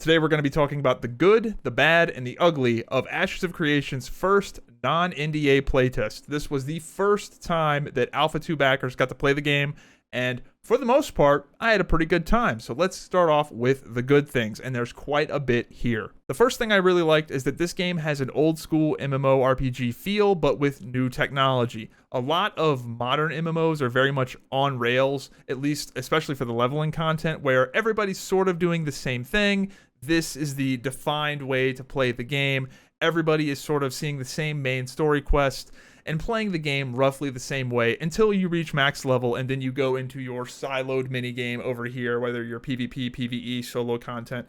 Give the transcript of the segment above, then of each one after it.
Today we're going to be talking about the good, the bad, and the ugly of Ashes of Creation's first non-NDA playtest. This was the first time that Alpha 2 backers got to play the game, and for the most part, I had a pretty good time. So let's start off with the good things, and there's quite a bit here. The first thing I really liked is that this game has an old school MMORPG feel, but with new technology. A lot of modern MMOs are very much on rails, at least especially for the leveling content, where everybody's sort of doing the same thing. This is the defined way to play the game. Everybody is sort of seeing the same main story quest and playing the game roughly the same way until you reach max level, and then you go into your siloed minigame over here, whether you're PvP, PvE, solo content.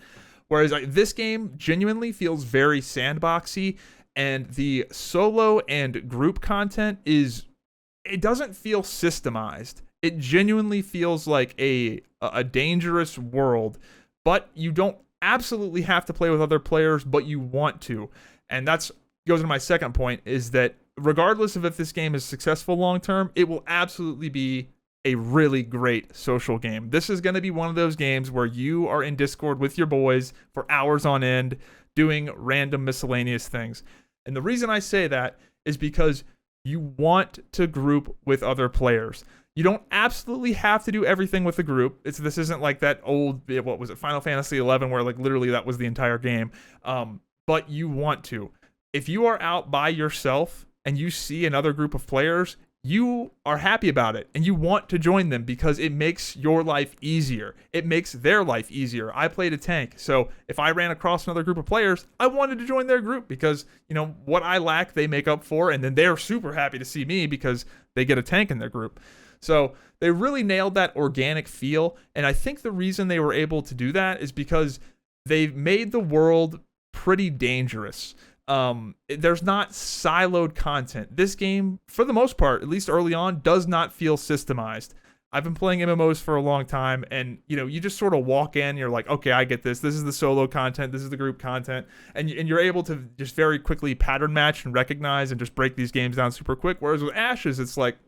Whereas this game genuinely feels very sandboxy, and the solo and group content it doesn't feel systemized. It genuinely feels like a dangerous world, but you don't absolutely have to play with other players, but you want to. And that's goes into my second point, is that regardless of if this game is successful long term, it will absolutely be a really great social game. This is going to be one of those games where you are in Discord with your boys for hours on end doing random miscellaneous things. And the reason I say that is because you want to group with other players. You don't absolutely have to do everything with a group. This isn't like that old, what was it, Final Fantasy 11, where like literally that was the entire game. But you want to. If you are out by yourself and you see another group of players, you are happy about it and you want to join them because it makes your life easier. It makes their life easier. I played a tank, so if I ran across another group of players, I wanted to join their group because, you know, what I lack, they make up for, and then they're super happy to see me because they get a tank in their group. So they really nailed that organic feel, and I think the reason they were able to do that is because they've made the world pretty dangerous. There's not siloed content. This game, for the most part, at least early on, does not feel systemized. I've been playing MMOs for a long time, and you just sort of walk in, you're like, okay, I get this. This is the solo content, this is the group content, and you're able to just very quickly pattern match and recognize and just break these games down super quick. Whereas with Ashes, it's like,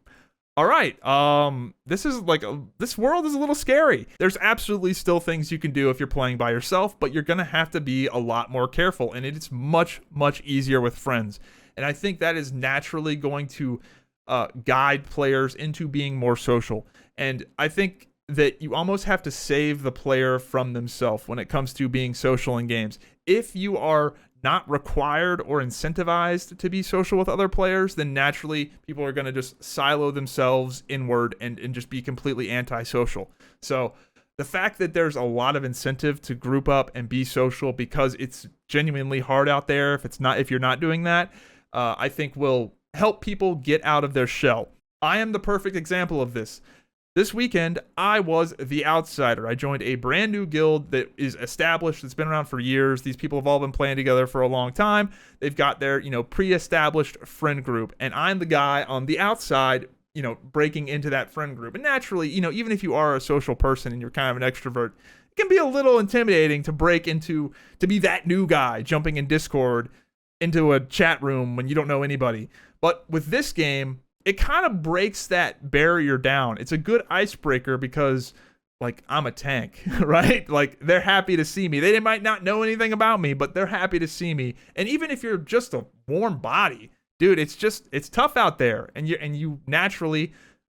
all right, this world is a little scary. There's absolutely still things you can do if you're playing by yourself, but you're going to have to be a lot more careful, and it's much, much easier with friends. And I think that is naturally going to guide players into being more social. And I think that you almost have to save the player from themselves when it comes to being social in games. If you are not required or incentivized to be social with other players, then naturally people are going to just silo themselves inward and just be completely antisocial. So the fact that there's a lot of incentive to group up and be social because it's genuinely hard out there if you're not doing that, I think will help people get out of their shell. I am the perfect example of this. This weekend, I was the outsider. I joined a brand new guild that is established. It's been around for years. These people have all been playing together for a long time. They've got their, pre-established friend group. And I'm the guy on the outside, breaking into that friend group. And naturally, even if you are a social person and you're kind of an extrovert, it can be a little intimidating to be that new guy jumping in Discord into a chat room when you don't know anybody. But with this game, it kind of breaks that barrier down. It's a good icebreaker because, like, I'm a tank, right? Like, they're happy to see me. They might not know anything about me, but they're happy to see me. And even if you're just a warm body, dude, it's tough out there. And you naturally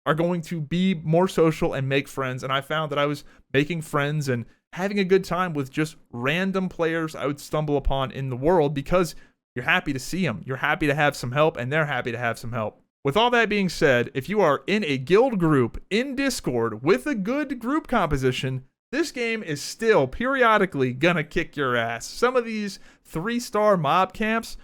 are going to be more social and make friends. And I found that I was making friends and having a good time with just random players I would stumble upon in the world because you're happy to see them. You're happy to have some help, and they're happy to have some help. With all that being said, if you are in a guild group in Discord with a good group composition, this game is still periodically gonna kick your ass. Some of these 3-star mob camps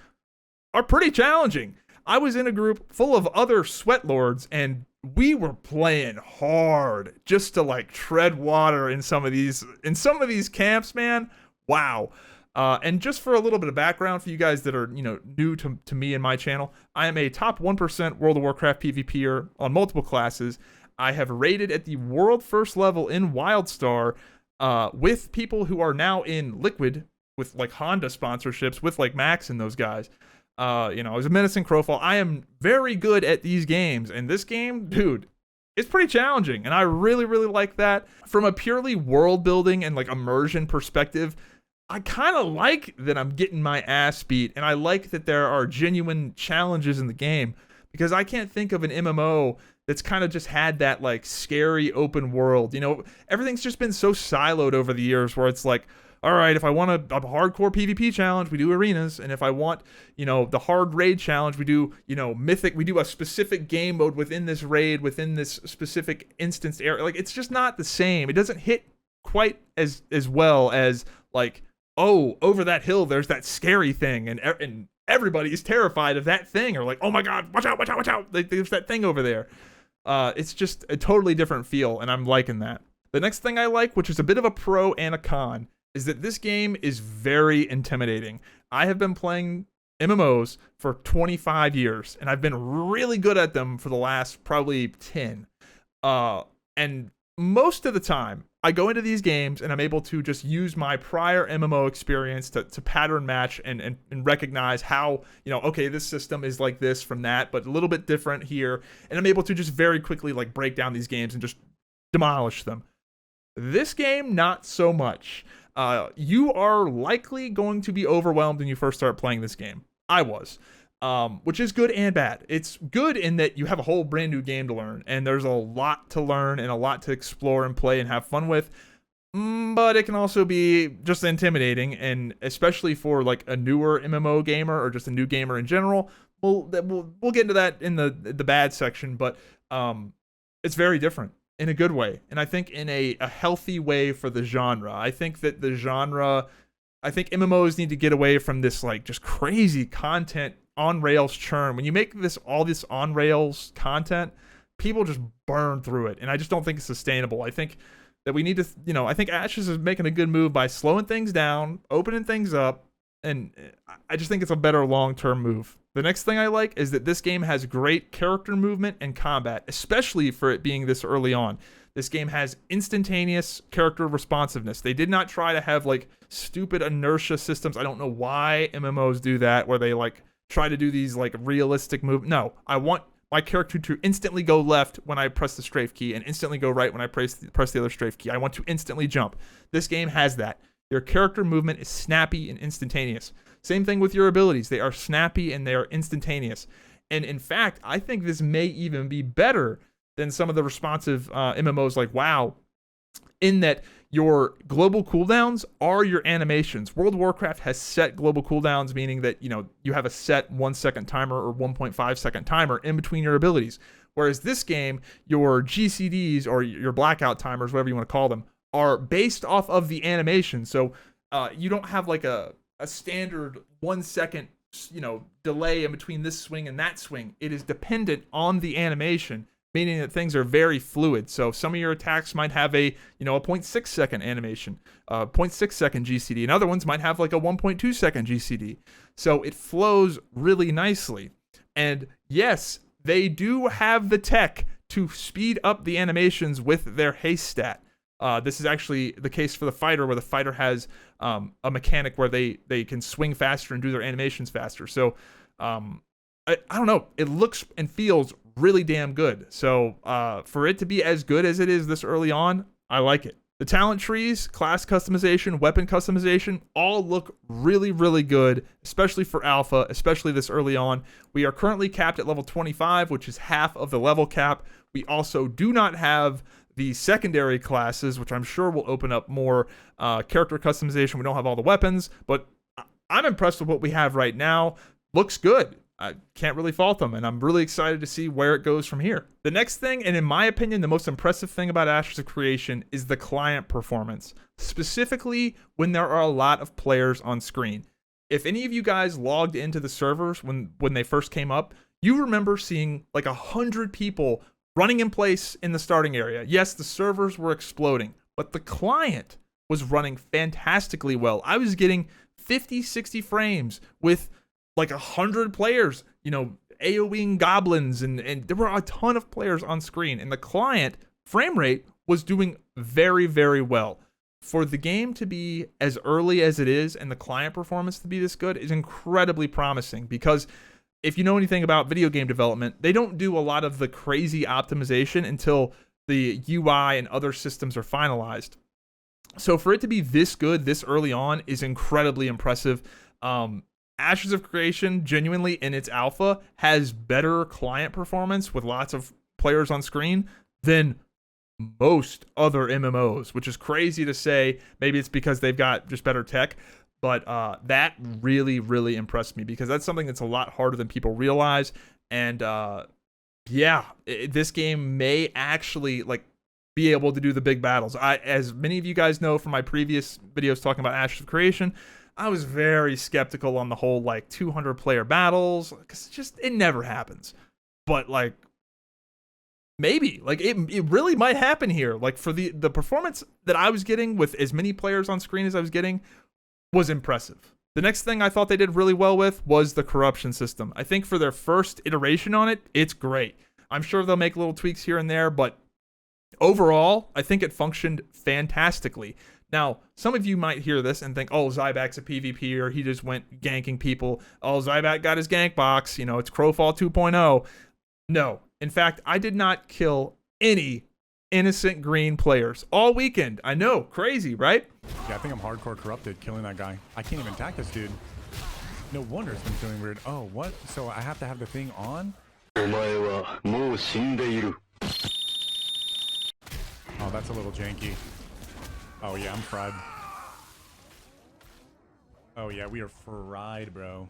are pretty challenging. I was in a group full of other sweat lords, and we were playing hard just to tread water in some of these camps, man. Wow. And just for a little bit of background for you guys that are, new to me and my channel, I am a top 1% World of Warcraft PvPer on multiple classes. I have raided at the world first level in WildStar with people who are now in Liquid with Honda sponsorships with Max and those guys. I was a menacing Crowfall. I am very good at these games, and this game, dude, it's pretty challenging, and I really, really like that. From a purely world building and immersion perspective, I kind of like that I'm getting my ass beat, and I like that there are genuine challenges in the game, because I can't think of an MMO that's kind of just had that like scary open world. You know, everything's just been so siloed over the years where it's like, all right, if I want a hardcore PvP challenge, we do arenas. And if I want, you know, the hard raid challenge, we do, you know, mythic, we do a specific game mode within this raid, within this specific instance area. Like, it's just not the same. It doesn't hit quite as well as like, oh, over that hill, there's that scary thing. And everybody is terrified of that thing, or like, oh my God, watch out, watch out, watch out. Like, there's that thing over there. It's just a totally different feel, and I'm liking that. The next thing I like, which is a bit of a pro and a con, is that this game is very intimidating. I have been playing MMOs for 25 years, and I've been really good at them for the last probably 10. And most of the time, I go into these games and I'm able to just use my prior MMO experience to pattern match and recognize how, you know, okay, this system is like this from that, but a little bit different here. And I'm able to just very quickly like break down these games and just demolish them. This game, not so much. You are likely going to be overwhelmed when you first start playing this game. I was. Which is good and bad. It's good in that you have a whole brand new game to learn, and there's a lot to learn and a lot to explore and play and have fun with. But it can also be just intimidating, and especially for like a newer MMO gamer or just a new gamer in general. We'll get into that in the bad section, but it's very different in a good way, and I think in a healthy way for the genre. I think that the genre, I think MMOs need to get away from this like just crazy content on rails churn. When you make all this on rails content, people just burn through it, and I just don't think it's sustainable. I think that we need to, you know, I think Ashes is making a good move by slowing things down, opening things up, and I just think it's a better long-term move. The next thing I like is that this game has great character movement and combat, especially for it being this early on. This game has instantaneous character responsiveness. They did not try to have like stupid inertia systems. I don't know why MMOs do that, where they like try to do these like realistic moves. No, I want my character to instantly go left when I press the strafe key and instantly go right when I press the other strafe key. I want to instantly jump. This game has that. Your character movement is snappy and instantaneous. Same thing with your abilities. They are snappy and they are instantaneous. And in fact, I think this may even be better than some of the responsive MMOs like WoW, in that your global cooldowns are your animations. World of Warcraft has set global cooldowns, meaning that, you know, you have a set 1 second timer or 1.5 second timer in between your abilities. Whereas this game, your GCDs or your blackout timers, whatever you want to call them, are based off of the animation. So you don't have like a standard 1 second, you know, delay in between this swing and that swing. It is dependent on the animation, meaning that things are very fluid. So some of your attacks might have a 0.6 second animation, 0.6 second GCD, and other ones might have like a 1.2 second GCD. So it flows really nicely. And yes, they do have the tech to speed up the animations with their haste stat. This is actually the case for the fighter, where the fighter has a mechanic where they can swing faster and do their animations faster. So I don't know. It looks and feels really damn good. So for it to be as good as it is this early on, I like it. The talent trees, class customization, weapon customization, all look really, really good, especially for alpha, especially this early on. We are currently capped at level 25, which is half of the level cap. We also do not have the secondary classes, which I'm sure will open up more character customization. We don't have all the weapons, but I'm impressed with what we have right now. Looks good. I can't really fault them, and I'm really excited to see where it goes from here. The next thing, and in my opinion, the most impressive thing about Ashes of Creation is the client performance, specifically when there are a lot of players on screen. If any of you guys logged into the servers when they first came up, you remember seeing like 100 people running in place in the starting area. Yes, the servers were exploding, but the client was running fantastically well. I was getting 50, 60 frames with like 100 players, AoEing goblins, and there were a ton of players on screen, and the client frame rate was doing very, very well. For the game to be as early as it is and the client performance to be this good is incredibly promising, because if you know anything about video game development, they don't do a lot of the crazy optimization until the UI and other systems are finalized. So for it to be this good this early on is incredibly impressive. Ashes of Creation, genuinely in its alpha, has better client performance with lots of players on screen than most other MMOs, which is crazy to say. Maybe it's because they've got just better tech, but that really, really impressed me, because that's something that's a lot harder than people realize. And this game may actually be able to do the big battles. As many of you guys know from my previous videos talking about Ashes of Creation, I was very skeptical on the whole 200 player battles, because it never happens. But maybe it really might happen here. For the performance that I was getting with as many players on screen as I was getting was impressive. The next thing I thought they did really well with was the corruption system. I think for their first iteration on it, it's great. I'm sure they'll make little tweaks here and there, but overall, I think it functioned fantastically. Now, some of you might hear this and think, oh, Zybak's a PvP, or he just went ganking people. Oh, Zybak got his gank box. It's Crowfall 2.0. No. In fact, I did not kill any innocent green players all weekend. I know, crazy, right? Yeah, I think I'm hardcore corrupted killing that guy. I can't even attack this dude. No wonder it's been feeling weird. Oh, what? So I have to have the thing on? Oh, that's a little janky. Oh yeah, I'm fried. Oh yeah, we are fried, bro.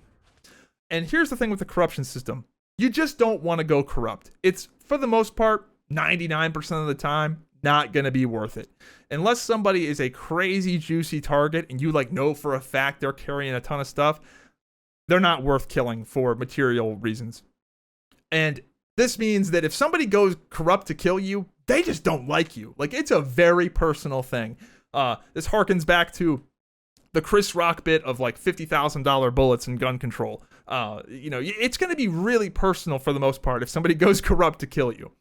And here's the thing with the corruption system. You just don't want to go corrupt. It's, for the most part, 99% of the time, not going to be worth it. Unless somebody is a crazy juicy target and you know for a fact they're carrying a ton of stuff, they're not worth killing for material reasons. And this means that if somebody goes corrupt to kill you, they just don't like you. It's a very personal thing. This harkens back to the Chris Rock bit of $50,000 bullets and gun control. It's going to be really personal for the most part if somebody goes corrupt to kill you.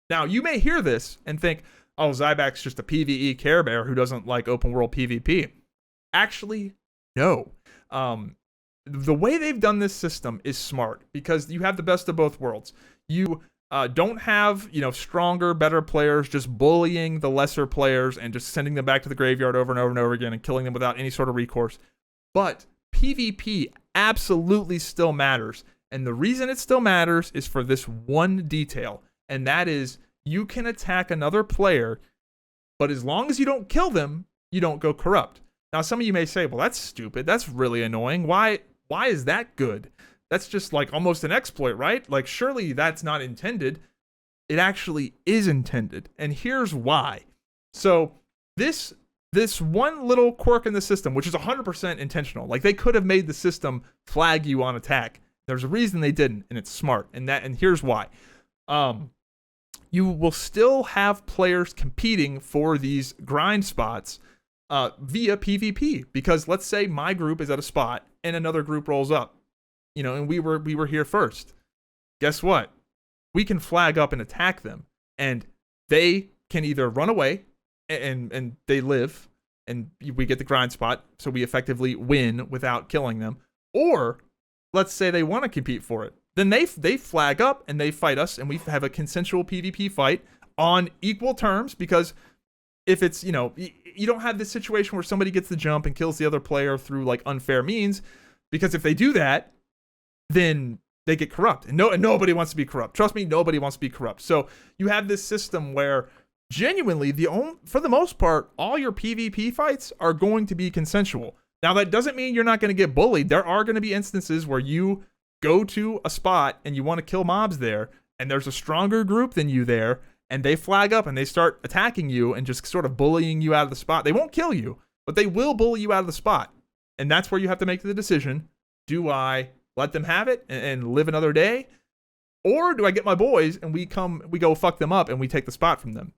Now, you may hear this and think, oh, Zybak's just a PvE Care Bear who doesn't like open world PvP. Actually, no. The way they've done this system is smart, because you have the best of both worlds. You don't have, stronger, better players just bullying the lesser players and just sending them back to the graveyard over and over and over again and killing them without any sort of recourse. But PvP absolutely still matters. And the reason it still matters is for this one detail. And that is, you can attack another player, but as long as you don't kill them, you don't go corrupt. Now, some of you may say, well, that's stupid. That's really annoying. Why is that good? That's just almost an exploit, right? Surely that's not intended. It actually is intended. And here's why. So this one little quirk in the system, which is 100% intentional, they could have made the system flag you on attack. There's a reason they didn't, and it's smart. And here's why. You will still have players competing for these grind spots via PvP, because let's say my group is at a spot and another group rolls up. And we were here first. Guess what? We can flag up and attack them, and they can either run away and they live, and we get the grind spot, so we effectively win without killing them. Or let's say they want to compete for it. Then they flag up and they fight us, and we have a consensual PvP fight on equal terms, because if it's, you don't have this situation where somebody gets the jump and kills the other player through unfair means, because if they do that, then they get corrupt. And nobody wants to be corrupt. Trust me, nobody wants to be corrupt. So you have this system where genuinely, for the most part, all your PvP fights are going to be consensual. Now, that doesn't mean you're not going to get bullied. There are going to be instances where you go to a spot and you want to kill mobs there, and there's a stronger group than you there, and they flag up and they start attacking you and just sort of bullying you out of the spot. They won't kill you, but they will bully you out of the spot. And that's where you have to make the decision. Do I let them have it and live another day? Or do I get my boys and we go fuck them up and we take the spot from them?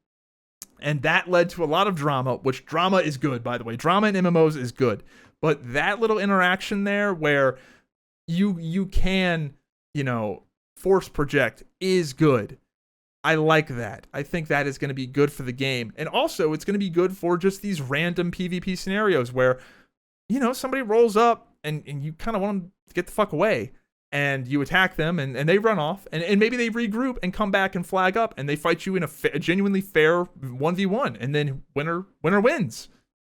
And that led to a lot of drama, which drama is good, by the way. Drama in MMOs is good. But that little interaction there where you can, force project is good. I like that. I think that is going to be good for the game. And also, it's going to be good for just these random PvP scenarios where, somebody rolls up and you kind of want them to get the fuck away. And you attack them and they run off. And maybe they regroup and come back and flag up. And they fight you in a genuinely fair 1v1. And then winner wins.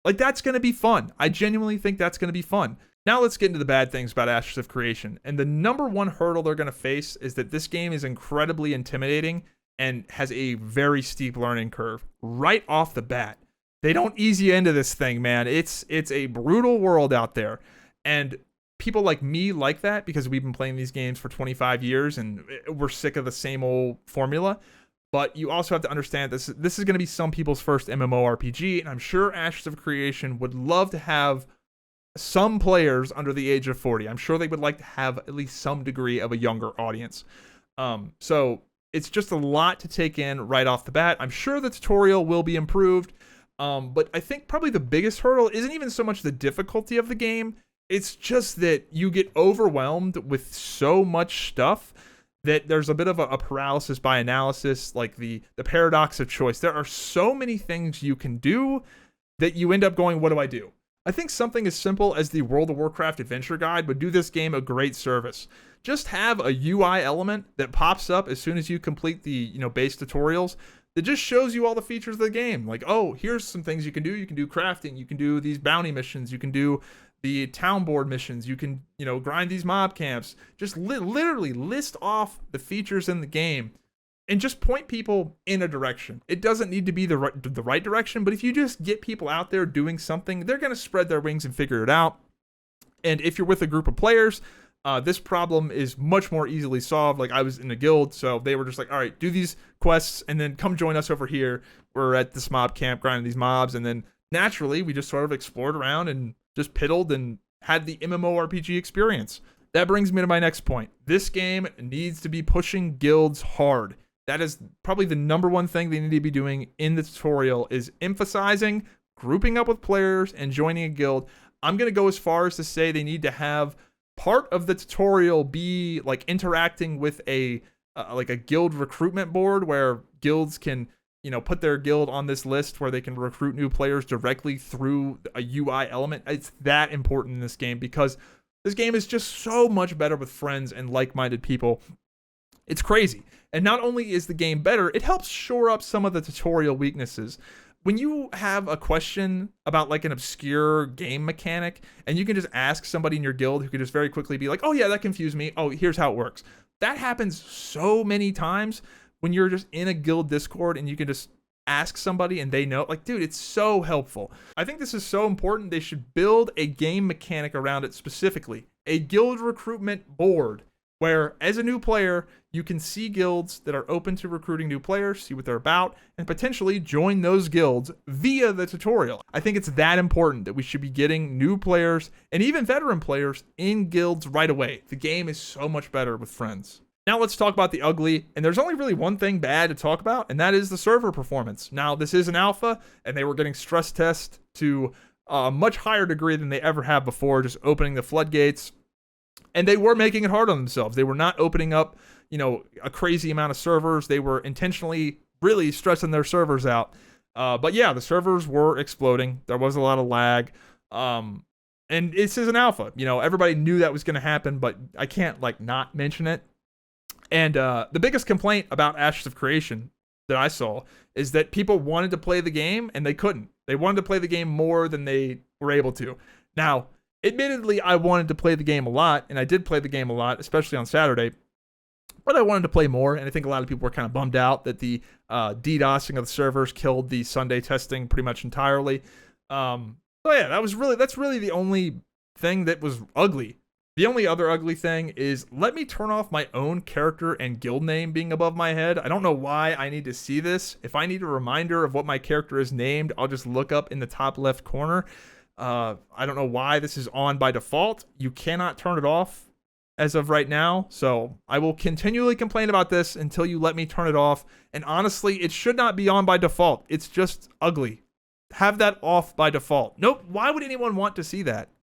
Like, that's going to be fun. I genuinely think that's going to be fun. Now let's get into the bad things about Ashes of Creation. And the number one hurdle they're going to face is that this game is incredibly intimidating and has a very steep learning curve right off the bat. They don't ease you into this thing, man. It's a brutal world out there. And people like me like that because we've been playing these games for 25 years and we're sick of the same old formula. But you also have to understand this is going to be some people's first MMORPG, and I'm sure Ashes of Creation would love to have some players under the age of 40. I'm sure they would like to have at least some degree of a younger audience. So it's just a lot to take in right off the bat. I'm sure the tutorial will be improved, but I think probably the biggest hurdle isn't even so much the difficulty of the game. It's just that you get overwhelmed with so much stuff that there's a bit of a paralysis by analysis, like the paradox of choice. There are so many things you can do that you end up going, what do I do? I think something as simple as the World of Warcraft Adventure Guide would do this game a great service. Just have a UI element that pops up as soon as you complete the base tutorials that just shows you all the features of the game. Like, oh, here's some things you can do. You can do crafting. You can do these bounty missions. You can do the town board missions. You can, grind these mob camps. Just literally list off the features in the game and just point people in a direction. It doesn't need to be the right direction, but if you just get people out there doing something, they're going to spread their wings and figure it out. And if you're with a group of players, this problem is much more easily solved. Like, I was in a guild, so they were just like, all right, do these quests and then come join us over here. We're at this mob camp grinding these mobs. And then naturally, we just sort of explored around and just piddled and had the MMORPG experience. That brings me to my next point. This game needs to be pushing guilds hard. That is probably the number one thing they need to be doing in the tutorial, is emphasizing grouping up with players and joining a guild. I'm going to go as far as to say they need to have part of the tutorial be like interacting with a guild recruitment board where guilds can put their guild on this list where they can recruit new players directly through a UI element. It's that important in this game because this game is just so much better with friends and like-minded people. It's crazy. And not only is the game better, it helps shore up some of the tutorial weaknesses. When you have a question about like an obscure game mechanic and you can just ask somebody in your guild who can just very quickly be like, oh yeah, that confused me. Oh, here's how it works. That happens so many times when you're just in a guild Discord and you can just ask somebody and they know. Like, dude, it's so helpful. I think this is so important. They should build a game mechanic around it, specifically a guild recruitment board where, as a new player, you can see guilds that are open to recruiting new players, see what they're about, and potentially join those guilds via the tutorial. I think it's that important that we should be getting new players and even veteran players in guilds right away. The game is so much better with friends. Now let's talk about the ugly, and there's only really one thing bad to talk about, and that is the server performance. Now, this is an alpha, and they were getting stress tests to a much higher degree than they ever have before, just opening the floodgates, and they were making it hard on themselves. They were not opening up, a crazy amount of servers. They were intentionally really stressing their servers out. But yeah, the servers were exploding. There was a lot of lag. And this is an alpha. Everybody knew that was going to happen, but I can't not mention it. And the biggest complaint about Ashes of Creation that I saw is that people wanted to play the game and they couldn't. They wanted to play the game more than they were able to. Now, admittedly, I wanted to play the game a lot, and I did play the game a lot, especially on Saturday. But I wanted to play more, and I think a lot of people were kind of bummed out that the DDoSing of the servers killed the Sunday testing pretty much entirely. So yeah, that's really the only thing that was ugly. The only other ugly thing is, let me turn off my own character and guild name being above my head. I don't know why I need to see this. If I need a reminder of what my character is named, I'll just look up in the top left corner. I don't know why this is on by default. You cannot turn it off as of right now, so I will continually complain about this until you let me turn it off. And honestly, it should not be on by default. It's just ugly. Have that off by default. Nope. Why would anyone want to see that?